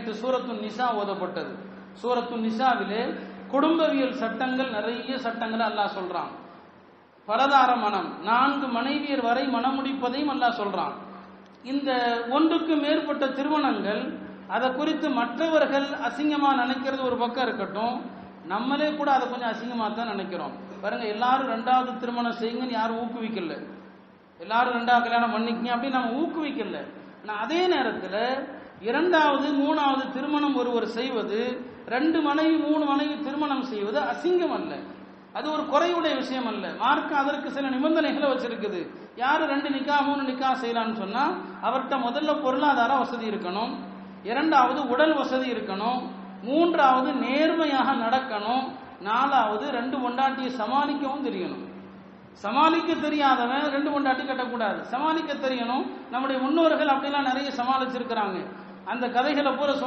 நேற்று சூரத்து நிசா ஓதப்பட்டது. சூரத்து நிசாவிலே குடும்பவியல் சட்டங்கள், நிறைய சட்டங்களை அல்லாஹ் சொல்றான். பரதார மனம், 4 மனைவியர் வரை மனம் முடிப்பதையும் அல்லாஹ் சொல்றான். இந்த ஒன்றுக்கு மேற்பட்ட திருமணங்கள், அதை குறித்து மற்றவர்கள் அசிங்கமா நினைக்கிறது ஒரு பக்கம் இருக்கட்டும், நம்மளே கூட அதை கொஞ்சம் அசிங்கமா தான் நினைக்கிறோம். பாருங்க, எல்லாரும் 2வது திருமணம் செய்யுங்கன்னு யாரும் ஊக்குவிக்கல, எல்லாரும் 2வது கல்யாணம் பண்ணிக்கங்க அப்படின்னு நம்ம ஊக்குவிக்கல. ஆனால் அதே நேரத்தில் 2வது 3வது திருமணம் ஒருவர் செய்வது, 2 மனைவி 3 மனைவி திருமணம் செய்வது அசிங்கம் அல்ல, அது ஒரு குறைவுடைய விஷயம் அல்ல. மார்க்கம் அதற்கு சில நிபந்தனைகளை வச்சிருக்குது. யாரு 2 நிக்கா 3 நிக்கா செய்யலான்னு சொன்னா அவர்கிட்ட முதல்ல பொருளாதார வசதி இருக்கணும், 2வது உடல் வசதி இருக்கணும், 3வது நேர்மையாக நடக்கணும், 4வது 2 பொண்டாட்டியை சமாளிக்கவும் தெரியணும். சமாளிக்க தெரியாதவன் 2 பொண்டாட்டி கட்டக்கூடாது, சமாளிக்க தெரியணும். நம்முடைய முன்னோர்கள் அப்படிலாம் நிறைய சமாளிச்சிருக்கிறாங்க. அந்த கதைகளை பூரா